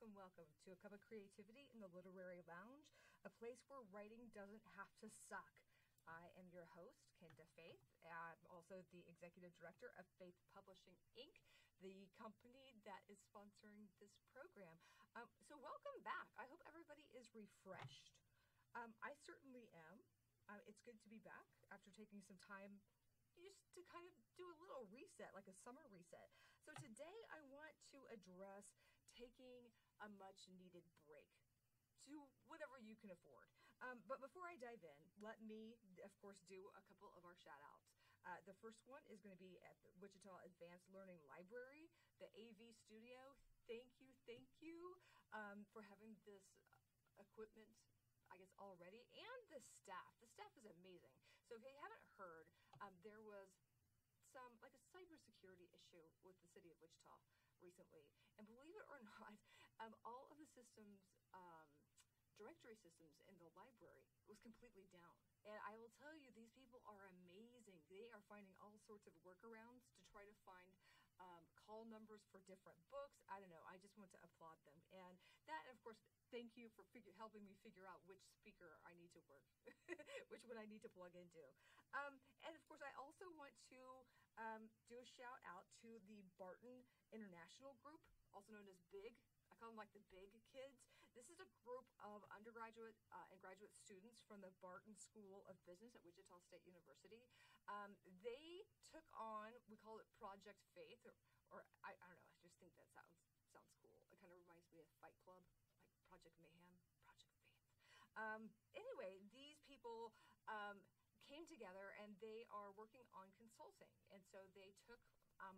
welcome to A Cuppa Creativity in the Literary Lounge, a place where writing doesn't have to suck. I am your host, Kynda Faythe. I'm also the Executive Director of Faythe Publishing, Inc., the company that is sponsoring this program. So welcome back. I hope everybody is refreshed. I certainly am. It's good to be back after taking some time just to kind of do a little reset, like a summer reset. So today I want to address taking a much needed break to whatever you can afford. But before I dive in, let me, of course, do a couple of our shout outs. The first one is going to be at the Wichita Advanced Learning Library, the AV studio. Thank you for having this equipment, I guess, already, and the staff. The staff is amazing. So if you haven't heard, there was some, like a cybersecurity issue with the city of Wichita recently. And believe it or not, all of the systems, directory systems in the library was completely down. And I will tell you, these people are amazing. They are finding all sorts of workarounds to try to find call numbers for different books. I don't know. I just want to applaud them. And that, of course, thank you for helping me figure out which speaker I need to work, which one I need to plug into. And of course, I also want to do a shout out to the Barton International Group, also known as BIG. I call them like the big kids. This is a group of undergraduate and graduate students from the Barton School of Business at Wichita State University. They took on, we call it Project Faythe, or I don't know, I just think that sounds cool. It kind of reminds me of Fight Club, like Project Mayhem, Project Faythe. Anyway, these people came together and they are working on consulting. And so they took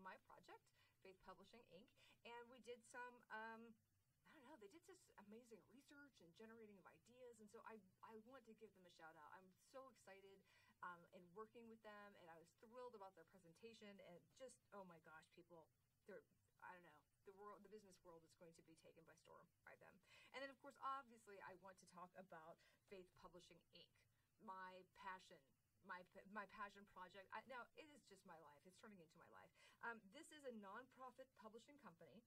my project, Faythe Publishing, Inc., and we did some, I don't know, they did this amazing research and generating of ideas. And so I want to give them a shout out. I'm so excited in working with them, and I was thrilled about their presentation, and just, oh my gosh, people, I don't know, the business world is going to be taken by storm by them. And then, of course, obviously, I want to talk about Faythe Publishing, Inc., my passion. My passion project. Now, it is just my life. It's turning into my life. This is a nonprofit publishing company,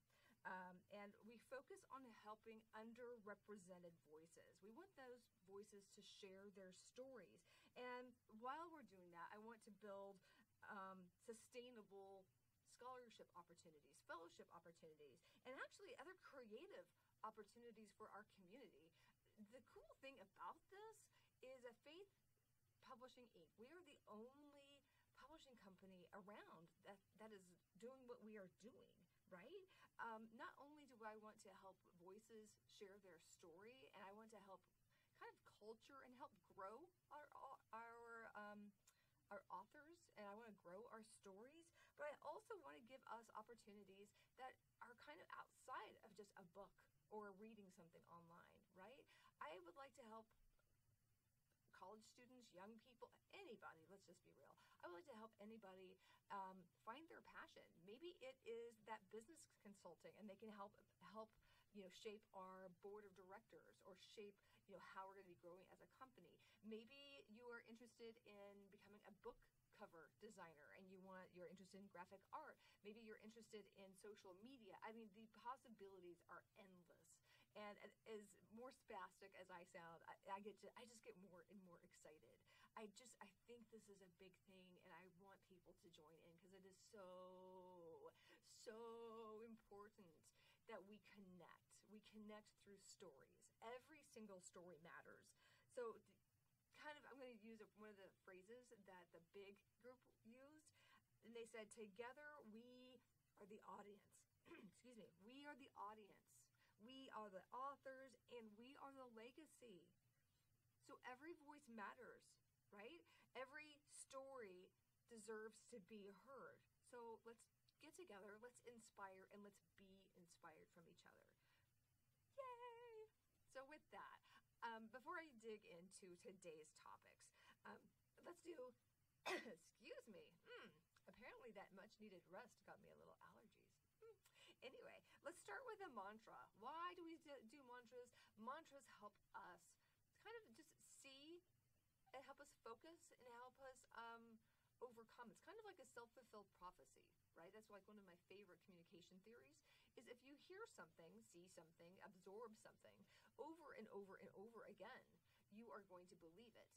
and we focus on helping underrepresented voices. We want those voices to share their stories. And while we're doing that, I want to build sustainable scholarship opportunities, fellowship opportunities, and actually other creative opportunities for our community. The cool thing about this is a Faythe Publishing, Inc. We are the only publishing company around that is doing what we are doing, right? Not only do I want to help voices share their story, and I want to help kind of culture and help grow our authors, and I want to grow our stories, but I also want to give us opportunities that are kind of outside of just a book or reading something online, right? I would like to help college students, young people, anybody, let's just be real. I would like to help anybody find their passion. Maybe it is that business consulting, and they can help shape our board of directors, or shape how we're going to be growing as a company. Maybe you are interested in becoming a book cover designer and you're interested in graphic art. Maybe you're interested in social media. I mean, the possibilities are endless. And as more spastic as I sound, I just get more and more excited. I think this is a big thing, and I want people to join in because it is so important that we connect. We connect through stories. Every single story matters. So I'm going to use one of the phrases that the big group used, and they said, together we are the audience. Excuse me. We are the audience. We are the authors, and we are the legacy. So every voice matters, right? Every story deserves to be heard. So let's get together, let's inspire, and let's be inspired from each other. Yay! So with that, before I dig into today's topics, let's do, excuse me, apparently that much needed rest got me a little allergies. Anyway, let's start with a mantra. Why do we do mantras? Mantras help us kind of just see and help us focus and help us overcome. It's kind of like a self-fulfilled prophecy, right? That's like one of my favorite communication theories is if you hear something, see something, absorb something over and over and over again, you are going to believe it.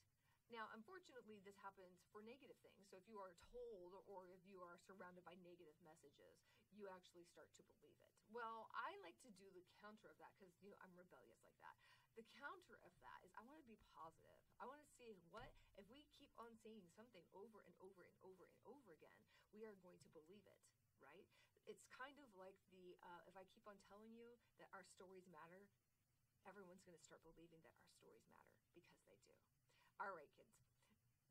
Now, unfortunately, this happens for negative things. So if you are told or if you are surrounded by negative messages, you actually start to believe it. Well, I like to do the counter of that because, I'm rebellious like that. The counter of that is I want to be positive. I want to see what, if we keep on saying something over and over and over and over again, we are going to believe it, right? It's kind of like if I keep on telling you that our stories matter, everyone's going to start believing that our stories matter because they do. All right, kids,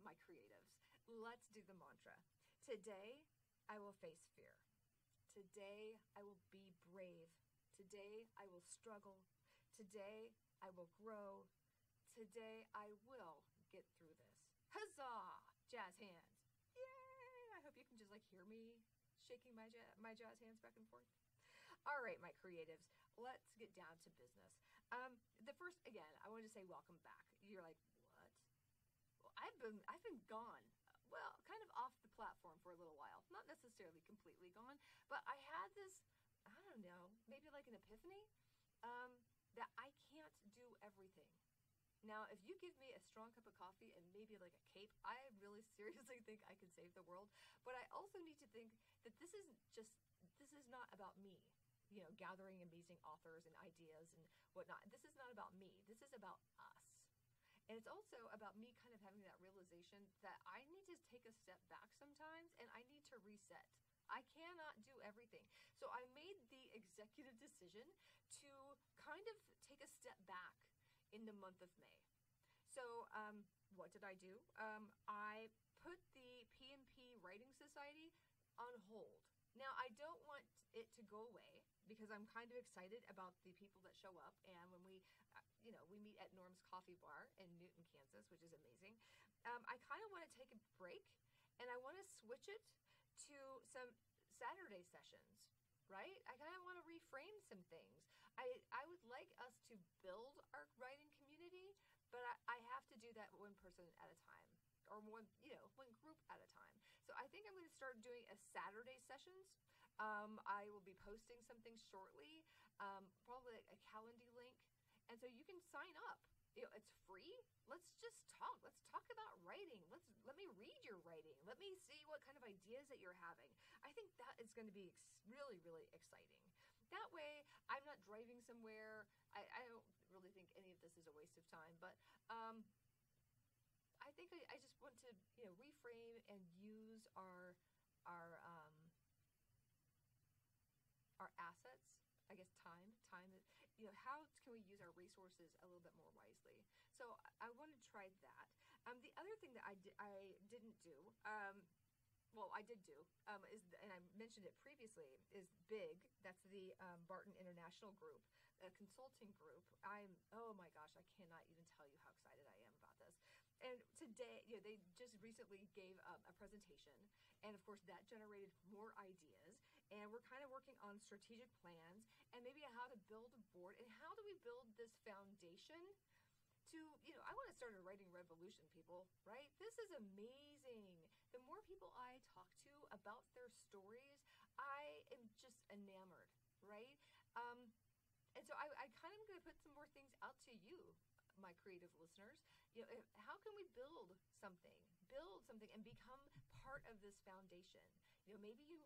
my creatives, let's do the mantra. Today, I will face fear. Today, I will be brave. Today, I will struggle. Today, I will grow. Today, I will get through this. Huzzah! Jazz hands. Yay! I hope you can just hear me shaking my jazz hands back and forth. All right, my creatives, let's get down to business. The first, again, I want to say welcome back. You're like, what? Well, I've been gone. Well, kind of off the platform for a little while. Not necessarily completely gone, but I had this, I don't know, maybe like an epiphany, that I can't do everything. Now, if you give me a strong cup of coffee and maybe like a cape, I really seriously think I can save the world. But I also need to think that this is not about me, gathering amazing authors and ideas and whatnot. This is not about me. This is about us. And it's also about me kind of having that realization that I need to take a step back sometimes and I need to reset. I cannot do everything. So I made the executive decision to kind of take a step back in the month of May. So what did I do? I put the PMP Writing Society on hold. Now, I don't want it to go away because I'm kind of excited about the people that show up. And when we meet at Norm's Coffee Bar in Newton, Kansas, which is amazing. I kind of want to take a break and I want to switch it to some Saturday sessions, right? I kind of want to reframe some things. I would like us to build our writing community, but I have to do that one person at a time or one group at a time. So I think I'm going to start doing a Saturday sessions. I will be posting something shortly, probably like a Calendly link. And so you can sign up. It's free. Let's just talk. Let's talk about writing. Let me read your writing. Let me see what kind of ideas that you're having. I think that is going to be really, really exciting. That way, I'm not driving somewhere. I don't really think any of this is a waste of time, but I think I just want to reframe and use our assets. I guess time. How can we use our resources a little bit more wisely? So I want to try that. The other thing that I didn't do, I did do, and I mentioned it previously, is BIG. That's the Barton International Group, a consulting group. Oh my gosh, I cannot even tell you how excited I am about this. And today, they just recently gave a presentation, and of course that generated more ideas. And we're kind of working on strategic plans and maybe how to build a board and how do we build this foundation to, I want to start a writing revolution, people, right? This is amazing. The more people I talk to about their stories, I am just enamored, right? And so I kind of going to put some more things out to you, my creative listeners. How can we build something and become part of this foundation? Maybe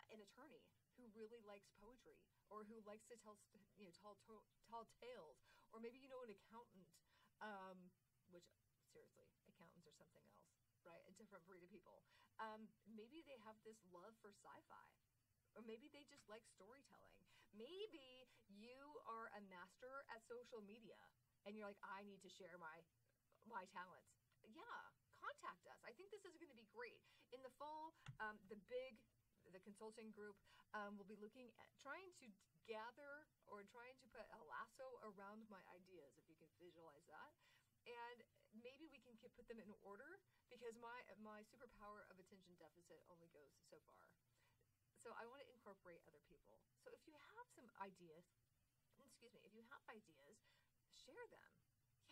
an attorney who really likes poetry or who likes to tell tall tales, or maybe an accountant, which seriously, accountants are something else, right? A different breed of people. Maybe they have this love for sci-fi, or maybe they just like storytelling. Maybe you are a master at social media and you're like, I need to share my talents. Yeah, contact us. I think this is going to be great. In the fall, the consulting group will be looking at trying to gather or trying to put a lasso around my ideas, if you can visualize that. And maybe we can put them in order because my superpower of attention deficit only goes so far. So I want to incorporate other people. So if you have some ideas, if you have ideas, share them.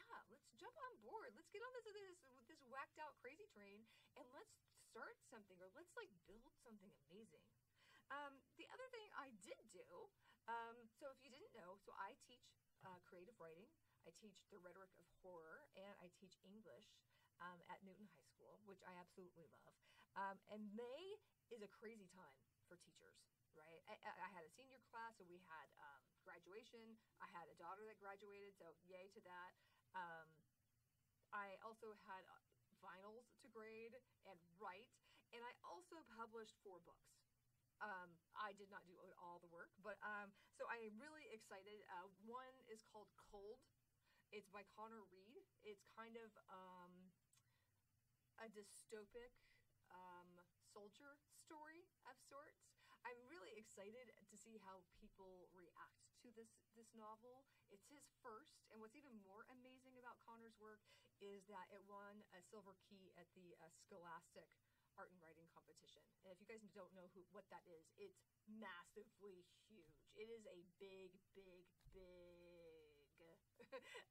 Yeah, let's jump on board. Let's get on this whacked out crazy train and let's start something, or let's build something amazing. The other thing I did do, so if you didn't know, so I teach creative writing. I teach the rhetoric of horror, and I teach English at Newton High School, which I absolutely love. And May is a crazy time for teachers, right? I had a senior class, so we had graduation. I had a daughter that graduated, so yay to that. Um, I also had finals to grade and write, and I also published 4 books. I did not do all the work, but so I'm really excited. One is called Cold. It's by Connor Reed. It's kind of a dystopic soldier story of sorts. I'm really excited to see how people react to this novel. It's his first, and what's even more amazing about Connor's work is that it won a silver key at the Scholastic art and writing competition. And if you guys don't know what that is, it's massively huge. It is a big, big, big,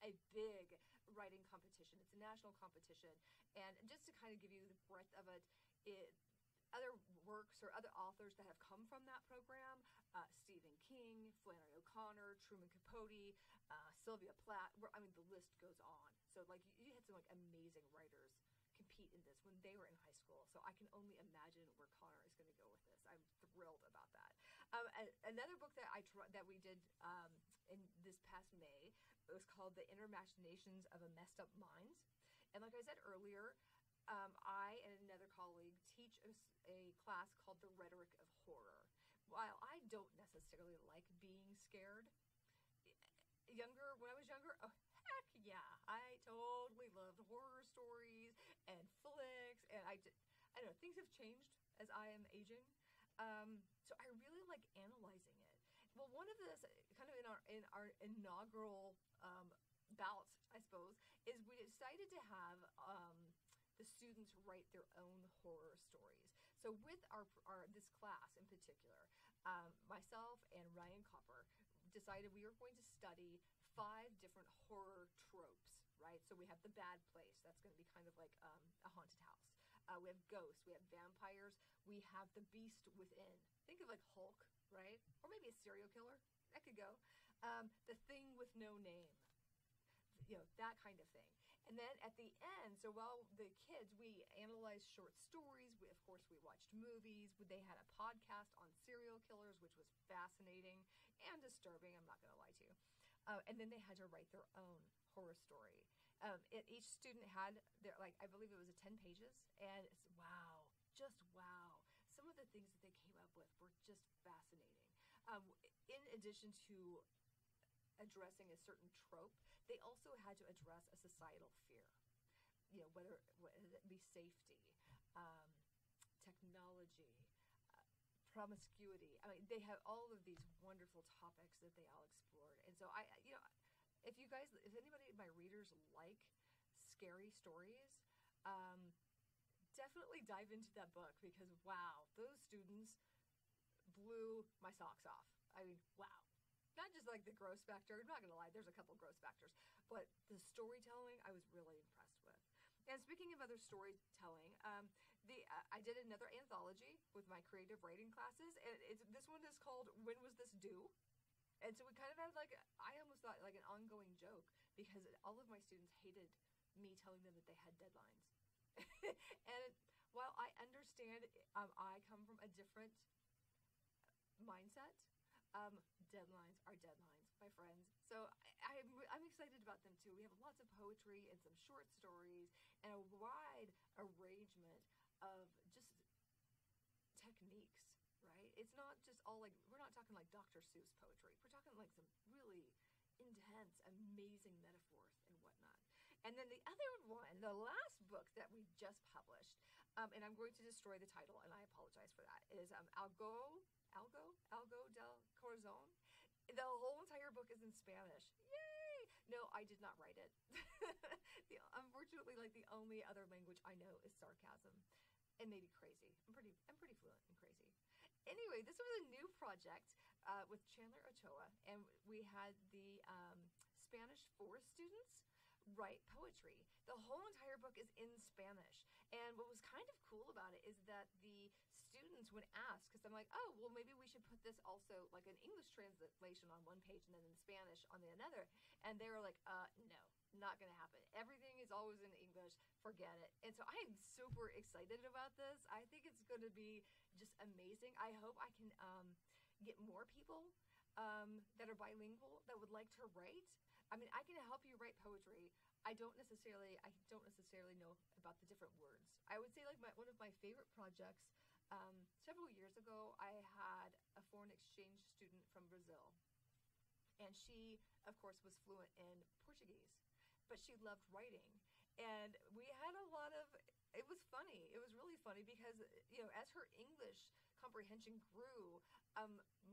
a big writing competition. It's a national competition. And just to kind of give you the breadth of it, other works or other authors that have come from that program, Stephen King, Flannery O'Connor, Truman Capote, Sylvia Plath, I mean, the list goes on. So like you had some like amazing writers compete in this when they were in high school. So I can only imagine where Connor is going to go with this. I'm thrilled about that. Another book that that we did in this past May, it was called The Inner Machinations of a Messed Up Mind. And like I said earlier, I and another colleague teach a class called The Rhetoric of Horror. While I don't necessarily like being scared, when I was younger, oh heck yeah, I totally loved horror stories and flicks, and I don't know, things have changed as I am aging, so I really like analyzing it. Well, one of this kind of in our inaugural bouts, I suppose, is we decided to have the students write their own horror stories. So with this class in particular, myself and Ryan Copper decided we were going to study 5 different horror tropes, right? So we have the bad place. That's going to be kind of like a haunted house. We have ghosts. We have vampires. We have the beast within. Think of like Hulk, right? Or maybe a serial killer. That could go. The thing with no name. You know, that kind of thing. And then at the end, so while the kids, we analyzed short stories. Of course, we watched movies. They had a podcast on serial killers, which was fascinating and disturbing, I'm not going to lie to you. And then they had to write their own horror story. Each student had I believe it was 10 pages, and it's wow, just wow. Some of the things that they came up with were just fascinating. In addition to addressing a certain trope, they also had to address a societal fear. You know, whether it be safety, technology, promiscuity. I mean, they have all of these wonderful topics that they all explored. And so if anybody of my readers like scary stories, definitely dive into that book, because wow, those students blew my socks off. I mean, wow. Not just like the gross factor. I'm not going to lie, there's a couple gross factors. But the storytelling, I was really impressed with. And speaking of other storytelling, I did another anthology with my creative writing classes, and this one is called When Was This Due? And so we kind of had I almost thought like an ongoing joke, because all of my students hated me telling them that they had deadlines. And while I understand I come from a different mindset, deadlines are deadlines, my friends. So I'm excited about them too. We have lots of poetry and some short stories and a wide arrangement of just techniques, right? It's not just all we're not talking like Dr. Seuss poetry. We're talking like some really intense, amazing metaphors and whatnot. And then the other one, the last book that we just published, and I'm going to destroy the title, and I apologize for that, is Algo del Corazon. The whole entire book is in Spanish. Yay! No, I did not write it. Unfortunately, the only other language I know is sarcasm and maybe crazy. I'm pretty fluent in crazy. Anyway, this was a new project with Chandler Ochoa, and we had the Spanish 4 students write poetry. The whole entire book is in Spanish. And what was kind of cool about it is that the students students would ask, because I'm like, oh, well, maybe we should put this also like an English translation on one page and then in Spanish on the another. And they were like, no, not going to happen. Everything is always in English. Forget it. And so I am super excited about this. I think it's going to be just amazing. I hope I can get more people that are bilingual that would like to write. I mean, I can help you write poetry. I don't necessarily know about the different words. I would say like one of my favorite projects, several years ago, I had a foreign exchange student from Brazil. And she, of course, was fluent in Portuguese, but she loved writing. And we had a lot of, it was funny. It was really funny because, as her English comprehension grew,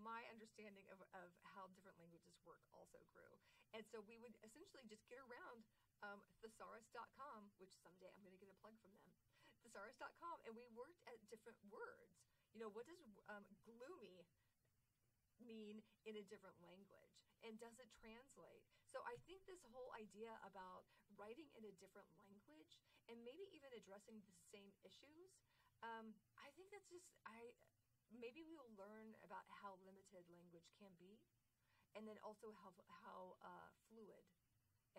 my understanding of how different languages work also grew. And so we would essentially just get around thesaurus.com, which someday I'm going to get a plug from them, thesaurus.com, and we worked at different words. What does gloomy mean in a different language? And does it translate? So I think this whole idea about writing in a different language and maybe even addressing the same issues, I think that's just, maybe we'll learn about how limited language can be, and then also how fluid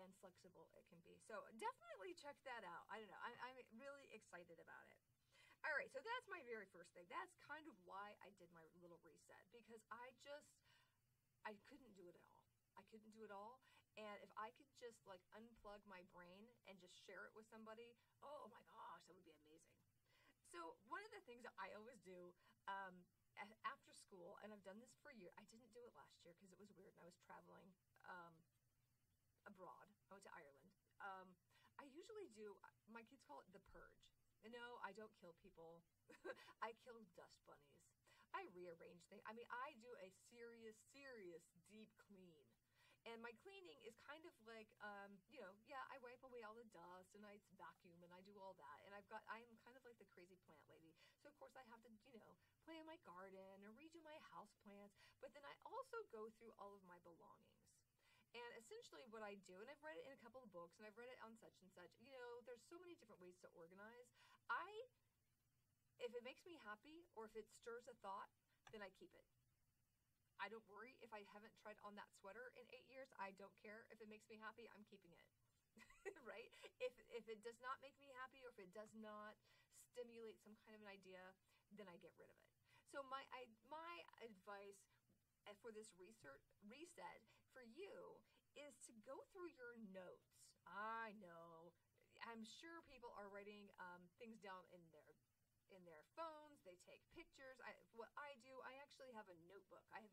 and flexible it can be. So definitely check that out. I don't know. I'm really excited about it. All right, so that's my very first thing. That's kind of why I did my little reset, because I couldn't do it all. I couldn't do it all. And if I could just like unplug my brain and just share it with somebody, oh my gosh, that would be amazing. So one of the things that I always do after school, and I've done this for a year, I didn't do it last year because it was weird and I was traveling abroad. I went to Ireland. I usually do, my kids call it the purge. No, I don't kill people. I kill dust bunnies. I rearrange things. I mean, I do a serious, deep clean. And my cleaning is kind of like, I wipe away all the dust and I vacuum and I do all that. And I'm kind of like the crazy plant lady. So of course I have to, plant my garden or redo my house plants. But then I also go through all of my belongings. And essentially what I do, and I've read it in a couple of books and I've read it on such and such, there's so many different ways to organize. If it makes me happy or if it stirs a thought, then I keep it. I don't worry if I haven't tried on that sweater in 8 years. I don't care. If it makes me happy, I'm keeping it. Right? If it does not make me happy or if it does not stimulate some kind of an idea, then I get rid of it. So my advice for this reset for you is to go through your notes. I know. I'm sure people are writing things down in their phones. They take pictures. What I do, I actually have a notebook. I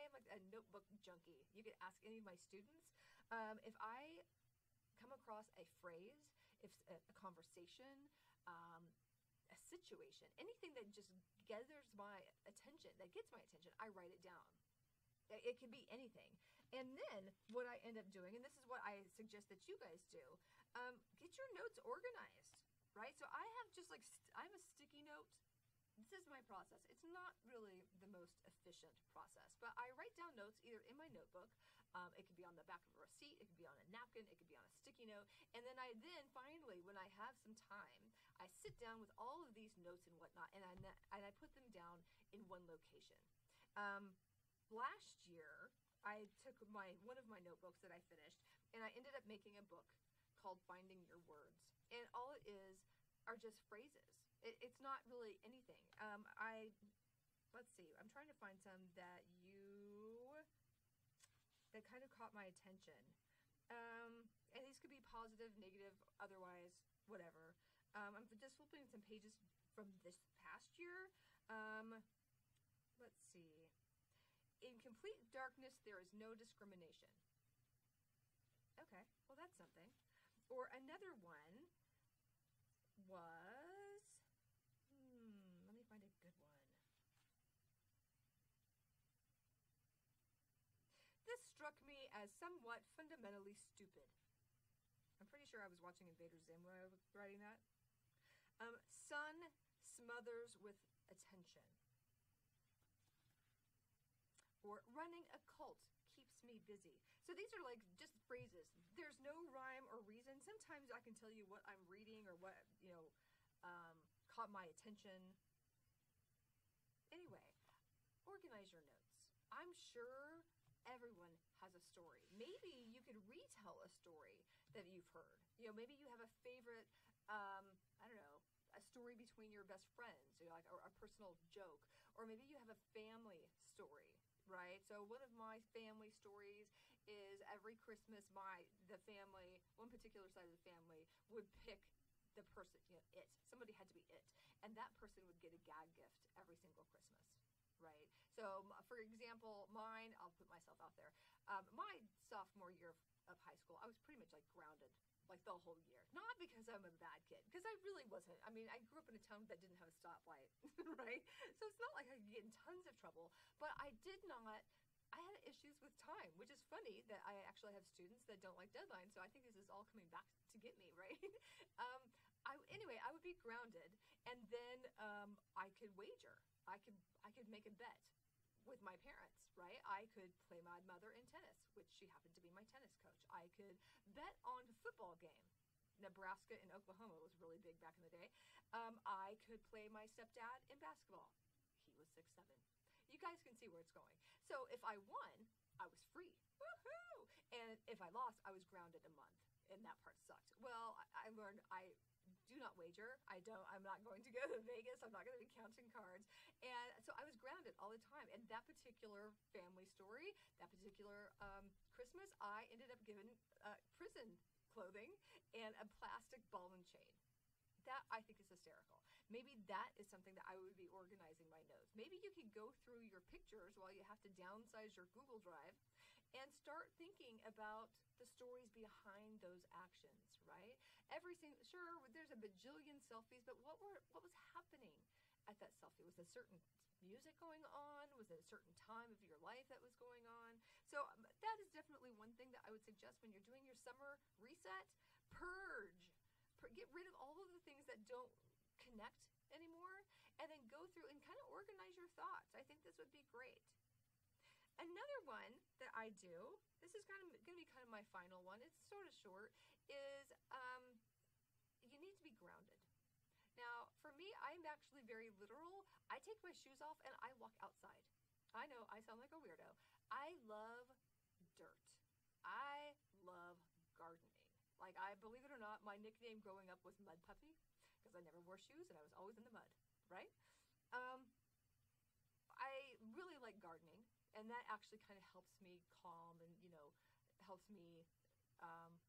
am a notebook junkie. You could ask any of my students. If I come across a phrase, if a conversation, a situation, anything that just gathers my attention, that gets my attention, I write it down. It can be anything. And then what I end up doing, and this is what I suggest that you guys do, get your notes organized, right? So I have just like, I'm a sticky note. This is my process. It's not really the most efficient process, but I write down notes either in my notebook. It could be on the back of a receipt. It could be on a napkin. It could be on a sticky note. And then finally, when I have some time, I sit down with all of these notes and whatnot, and I put them down in one location. Last year, I took one of my notebooks that I finished, and I ended up making a book called Finding Your Words. And all it is are just phrases. It's not really anything. Let's see. I'm trying to find some that kind of caught my attention. And these could be positive, negative, otherwise, whatever. I'm just flipping some pages from this past year. Let's see. In complete darkness, there is no discrimination. Okay, well that's something. Or another one was, let me find a good one. This struck me as somewhat fundamentally stupid. I'm pretty sure I was watching Invader Zim when I was writing that. Sun smothers with attention. Or running a cult keeps me busy. So these are like just phrases. There's no rhyme or reason. Sometimes I can tell you what I'm reading or what, caught my attention. Anyway, organize your notes. I'm sure everyone has a story. Maybe you could retell a story that you've heard. Maybe you have a favorite, I don't know, a story between your best friends, like a personal joke, or maybe you have a family story, right? So one of my family stories is every Christmas, one particular side of the family would pick the person, somebody had to be it, and that person would get a gag gift every single Christmas, right? So for example, mine, I'll put myself out there, my sophomore year of high school, I was pretty much like grounded like the whole year. Not because I'm a bad kid, because I really wasn't. I mean, I grew up in a town that didn't have a stoplight, right? So it's not like I could get in tons of trouble, but I had issues with time, which is funny that I actually have students that don't like deadlines, so I think this is all coming back to get me, right? Anyway, I would be grounded, and then I could wager. I could make a bet with my parents, right? I could play my mother in tennis, which she happened to be my tennis coach. I could bet on a football game. Nebraska and Oklahoma was really big back in the day. I could play my stepdad in basketball. He was 6'7". You guys can see where it's going. So if I won, I was free. Woohoo! And if I lost, I was grounded a month, and that part sucked. Well, I learned I do not wager. I'm not going to go to Vegas. I'm not going to be counting cards. And so I was grounded all the time. And that particular family story, that particular Christmas, I ended up given prison clothing and a plastic ball and chain. That I think is hysterical. Maybe that is something that I would be organizing my notes. Maybe you could go through your pictures while you have to downsize your Google Drive and start thinking about the stories behind those actions, right? Sure, there's a bajillion selfies, but what was happening at that selfie? Was there certain music going on? Was it a certain time of your life that was going on? So that is definitely one thing that I would suggest when you're doing your summer reset. Purge. Get rid of all of the things that don't connect anymore, and then go through and kind of organize your thoughts. I think this would be great. Another one that I do, this is going to be kind of my final one, it's sort of short, is you need to be grounded. Now, for me, I'm actually very literal. I take my shoes off and I walk outside. I know, I sound like a weirdo. I love dirt. I love gardening. Like, believe it or not, my nickname growing up was Mud Puppy, because I never wore shoes and I was always in the mud, right? I really like gardening, and that actually kind of helps me calm and, helps me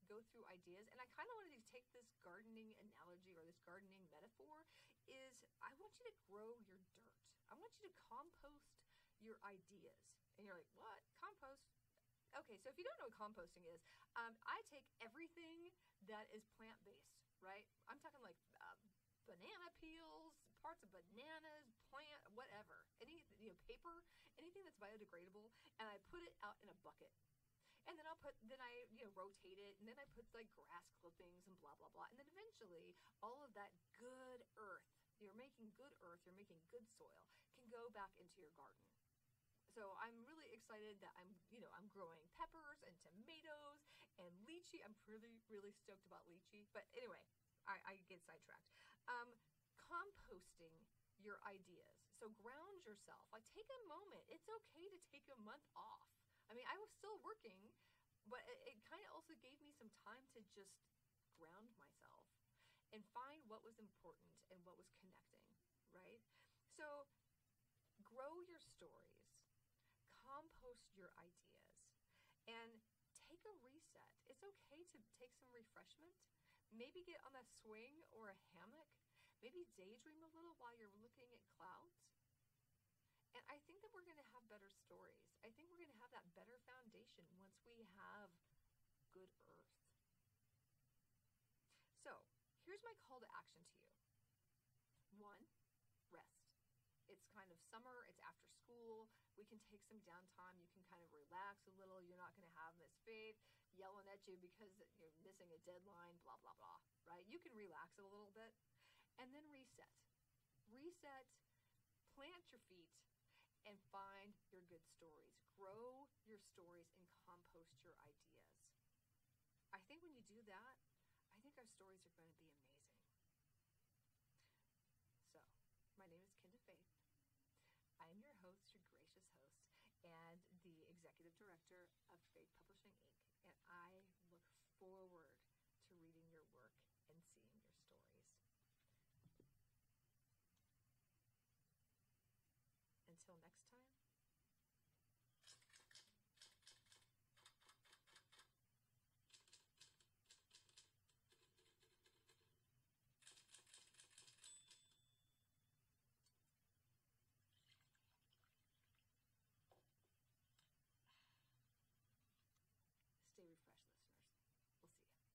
go through ideas. And I kind of wanted to take this gardening analogy or this gardening metaphor is I want you to grow your dirt. I want you to compost your ideas. And you're like, what? Compost? Okay, so if you don't know what composting is, I take everything that is plant-based, right? I'm talking like banana peels, parts of bananas, plant, whatever. Any, paper, anything that's biodegradable, and I put it out in a bucket. And then I rotate it, and then I put like grass clippings and blah, blah, blah. And then eventually, all of that good earth, you're making good earth, you're making good soil, can go back into your garden. So I'm really excited that I'm growing peppers and tomatoes and lychee. I'm really, really stoked about lychee. But anyway, I get sidetracked. Composting your ideas. So ground yourself. Like, take a moment. It's okay to take a month off. I mean, I was still working, but it kind of also gave me some time to just ground myself and find what was important and what was connecting, right? So grow your stories, compost your ideas, and take a reset. It's okay to take some refreshment. Maybe get on a swing or a hammock. Maybe daydream a little while you're looking at clouds. And I think that we're going to have better stories. I think we're going to have that better foundation once we have good earth. So, here's my call to action to you. 1, rest. It's kind of summer, it's after school, we can take some downtime, you can kind of relax a little, you're not going to have Miss Faythe yelling at you because you're missing a deadline, blah, blah, blah, right? You can relax a little bit, and then reset. Reset, plant your feet, and find your good stories. Grow your stories and compost your ideas. I think when you do that, I think our stories are going to be amazing. So, my name is Kynda Faythe. I Director of Faythe Publishing, Inc., and I look forward